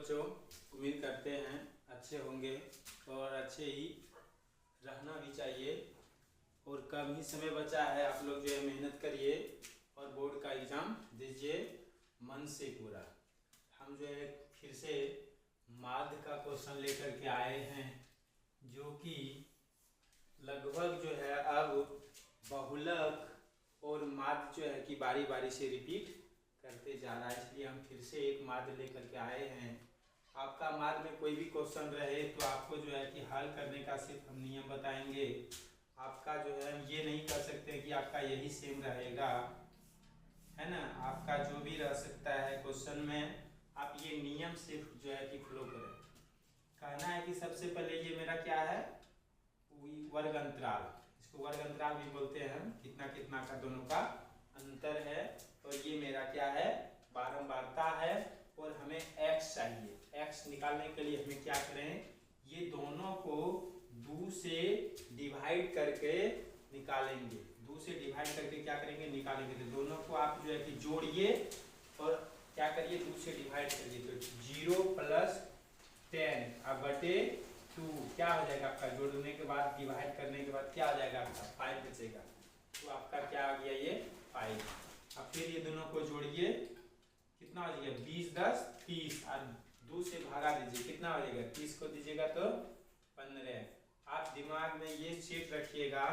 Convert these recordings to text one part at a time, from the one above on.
बच्चों, उम्मीद करते हैं अच्छे होंगे और अच्छे ही रहना भी चाहिए। और कम ही समय बचा है, आप लोग जो है मेहनत करिए और बोर्ड का एग्ज़ाम दीजिए मन से पूरा। हम जो है फिर से माध्य का क्वेश्चन लेकर के आए हैं, जो कि लगभग जो है अब बहुलक और माध्य जो है कि बारी बारी से रिपीट करते जा रहा है, इसलिए हम फिर से एक माध्य लेकर के आए हैं। आपका माध्य में कोई भी क्वेश्चन रहे तो आपको जो है कि हल करने का सिर्फ हम नियम बताएंगे। आपका जो है ये नहीं कर सकते कि आपका यही सेम रहेगा, है ना। आपका जो भी रह सकता है क्वेश्चन में, आप ये नियम सिर्फ जो है कि फॉलो करें। कहना है कि सबसे पहले ये मेरा क्या है, वर्ग अंतराल, इसको वर्ग अंतराल भी बोलते हैं हम, कितना कितना का दोनों का अंतर है। और ये मेरा क्या है, बारंबारता है और हमें x चाहिए। x निकालने के लिए हमें क्या करें, ये दोनों को 2 से डिवाइड करके निकालेंगे। 2 से डिवाइड करके क्या करेंगे, निकालेंगे। तो दोनों को आप जो है कि जोड़िए और क्या करिए, 2 से डिवाइड करिए। तो 0 + 10 अब बटे 2 क्या हो जाएगा आपका, जोड़ने के बाद डिवाइड करने के बाद क्या हो जाएगा आपका, 5 बचेगा। तो आपका क्या आ गया, ये 5। अब फिर ये दोनों को जोड़िए, कितना हो जाएगा, 20 10 30 और 2 से भागा दीजिए, कितना हो जाएगा, 30 को दीजिएगा तो 15। आप दिमाग में ये सेट रखिएगा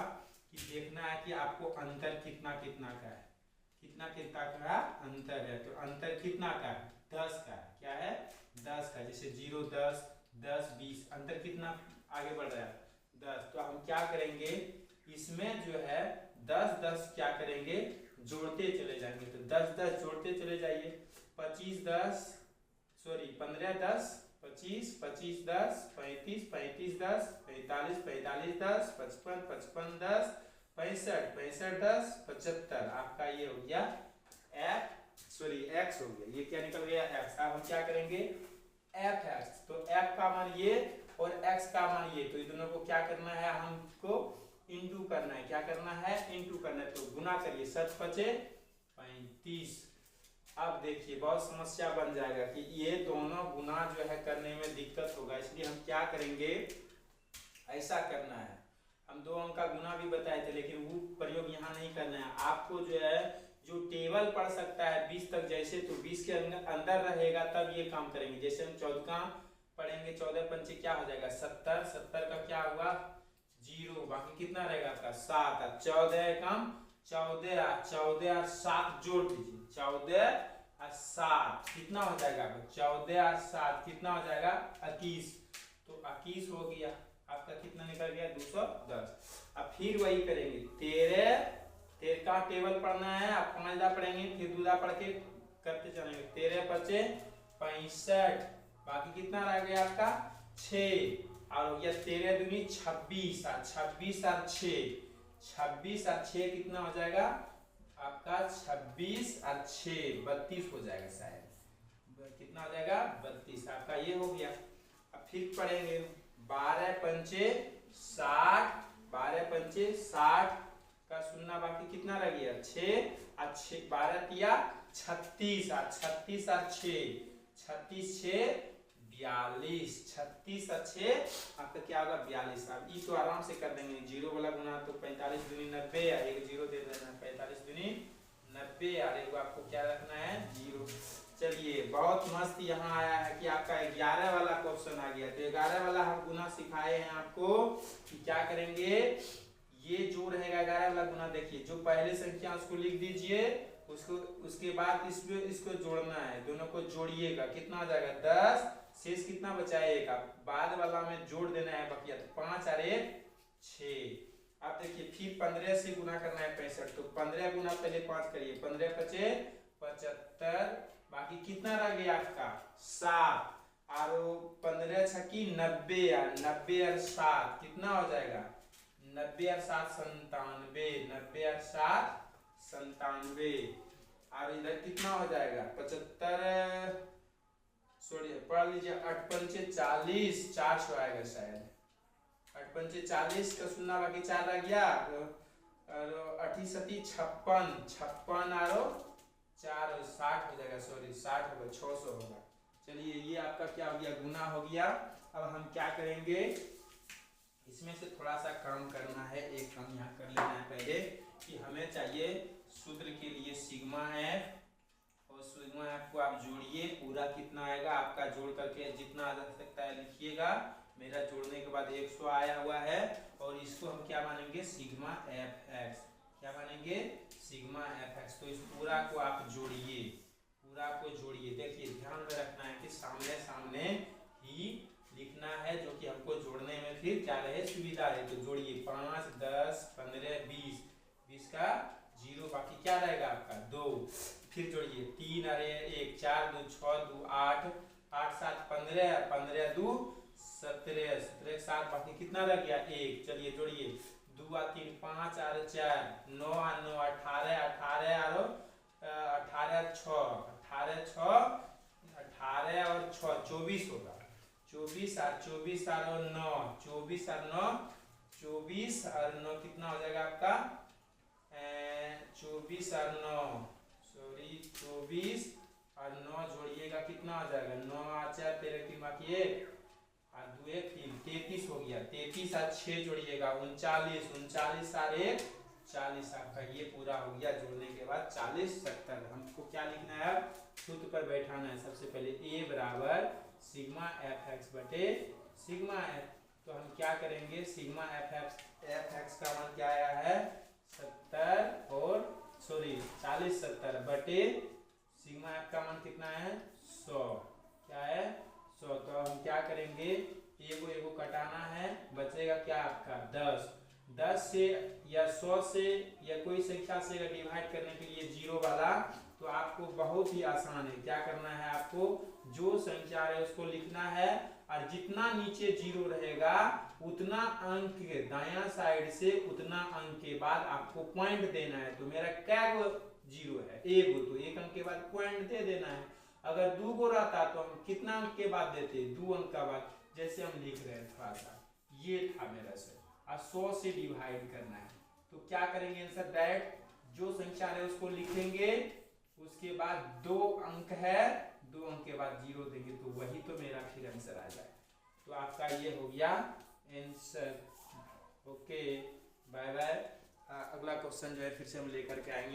कि देखना है कि आपको अंतर कितना कितना का है, कितना कितना का अंतर है। तो अंतर कितना का है, 10 का है। क्या है, 10 का। जैसे 0 10 10 20, अंतर कितना आगे बढ़ रहा है, 10। तो हम क्या करेंगे, इसमें जो है 10 10 क्या करेंगे, जोड़ते चले जाएंगे। तो 10 10 जोड़ते चले जाइए। 15 10 25 25 10 35 35 10 45 45 10 55 55 10 65 65 10 75। आपका ये हो गया x हो गया, ये क्या निकल गया, x। अब हम क्या करेंगे, fx। तो f का मान ये और x का मान ये, तो ये दोनों को क्या करना है, हमको इंटू करना है। क्या करना है, इंटू करना है। तो गुना करिए, 7 5 35। अब देखिए बहुत समस्या बन जाएगा कि ये दोनों गुना जो है करने में दिक्कत होगा, इसलिए हम क्या करेंगे, ऐसा करना है। हम 2 अंक का गुना भी बताए थे, लेकिन वो प्रयोग यहाँ नहीं करना है। आपको जो है जो टेबल पढ़ सकता है 20 तक, जैसे तो 20 के अंदर रहेगा तब ये काम करेंगे। जैसे हम 14 का पढ़ेंगे, 14 पंचे क्या हो जाएगा, 70। 70 का क्या हुआ, 0। बाकी कितना रहेगा आपका, 7। 14 कम 14 14 और 7 जोड़ दीजिए, 14 और 7 कितना हो जाएगा, 14 और 7 कितना हो जाएगा, 21। तो 21 हो गया आपका, कितना निकल गया, 210। अब फिर वही करेंगे, 13 का टेबल पढ़ना है, आप 5 दा पढ़ेंगे, फिर 2 दा पढ़ के करते चलेंगे। 13 5 65, बाकी कितना रह गया आपका, 6। और हो गया 13 दूनी 26 और 26 और 6, 26 और 6 कितना हो जाएगा आपका, 26 और 6 32 हो जाएगा शायद। कितना हो जाएगा, 32। आपका ये हो गया। अब फिर पढ़ेंगे 12 पंचे 60, 12 पंचे 60 का सुनना, बाकी कितना रह गया, 6 और 6 12 तिया 36 और 36 और 6 36 6 42, 36 और 6 आपका क्या होगा, 42। अब ये तो आराम से कर देंगे, 0 वाला गुना तो 45 दूनी 90 और एक 0 दे देना, 45 दूनी 90 और एक आपको क्या रखना है, 0। चलिए बहुत मस्त यहाँ आया है कि आपका 11 वाला क्वेश्चन आ गया। तो 11 वाला हम गुना सिखाए हैं आपको कि क्या करेंगे, ये जो रहेगा 11 वाला गुना, देखिए जो पहले संख्या उसको लिख दीजिए, उसको उसके बाद इसको जोड़ना है, दोनों को जोड़िएगा, कितना हो जाएगा 10, शेष कितना बचा है 1, बाद वाला में जोड़ देना है बकिया, तो 5 और 1 6। अब देखिए फिर 15 से गुना करना है 65, तो 15 गुना पहले 5 करिए, 15 5 75, बाकी कितना रह गया आपका 7 और 15 छकी 90 और 90 और 7 कितना हो जाएगा, 90 और 7 97, 90 और 7 97। और इधर कितना हो जाएगा 75, पढ़ लीजिए 8 पंचे 40, 400 आएगा शायद, 8 पंचे 40 का सुनना, बाकी 4 रह गया, और 8 सती 56, 56 और 4 60 हो जाएगा, 60 होगा, 600 होगा। चलिए ये आपका क्या हो गया, गुना हो गया। अब हम क्या करेंगे, इसमें से थोड़ा सा काम करना है, एक काम यहाँ कर लेना है पहले कि हमें चाहिए सूत्र के लिए सिग्मा एफ, और सिग्मा एफ को आप जोड़िए, पूरा कितना आएगा आपका, जोड़ करके जितना आ सकता है लिखिएगा। मेरा जोड़ने के बाद 100 आया हुआ है, और इसको हम क्या मानेंगे, सिग्मा एफ एक्स, क्या मानेंगे, सिग्मा एफ एक्स। तो इस पूरा को आप जोड़िए, पूरा को जोड़िए। देखिए ध्यान में रखना है कि सामने सामने ही लिखना है, जो कि हमको जोड़ने में फिर क्या रहे, सुविधा है। तो जोड़िए 5 10 15 20, 20 का 0, बाकी क्या रहेगा आपका 2। फिर जोड़िए 3 अरे 1, 4 2 6 2 8, 8 7 15, 15 2 17, 17 7, बाकी कितना रह गया 1। चलिए जोड़िए 2 3 5 और 4 9 और 9 18, 18 और 18 6, 18 6 18 और 6 24 होगा। 24 और 24 और 9, 24 और 9, 24 और 9 कितना हो जाएगा आपका, 24 और 9, सॉरी 24 और 9 जोड़िएगा कितना हो जाएगा, 9 और 4 13 की बाकी 1 और 2 1 3, 33 हो गया। 33 और 6 जोड़िएगा 39, 39 और 1 40, आपका ये पूरा हो गया। जोड़ने के बाद 40 70। हमको क्या लिखना है, अब सूत्र पर बैठाना है। सबसे पहले A बराबर सिग्मा एफ एक्स बटे सिग्मा एफ। तो हम क्या करेंगे, सिग्मा एफ एक्स का मान क्या आया है 70, और सॉरी 40 70 बटे सिग्मा एफ का मान कितना है 100, क्या है 100। तो हम क्या करेंगे, एगो एगो कटाना है, बचेगा क्या आपका 10। 10 से या 100 से या कोई संख्या से अगर डिवाइड करने के लिए 0 वाला, तो आपको बहुत ही आसान है। क्या करना है, आपको जो संख्या है उसको लिखना है, और जितना नीचे 0 रहेगा उतना अंक के दायां साइड से उतना अंक के बाद आपको पॉइंट देना है। तो मेरा क्या गो 0 है, एक गो, तो एक अंक के बाद पॉइंट दे देना है। अगर 2 गो रहता तो हम कितना अंक के बाद देते, 2 अंक का बाद, जैसे हम लिख रहे हैं थोड़ा सा, ये था मेरा सर। और 100 से डिवाइड करना है, तो क्या करेंगे आंसर, डायरेक्ट जो संख्या है उसको लिखेंगे, उसके बाद 2 अंक है, 2 अंक के बाद 0 देंगे, तो वही तो मेरा फिर आंसर आ जाए। तो आपका ये हो गया आंसर। Okay bye bye. अगला क्वेश्चन जो है फिर से हम लेकर के आएंगे।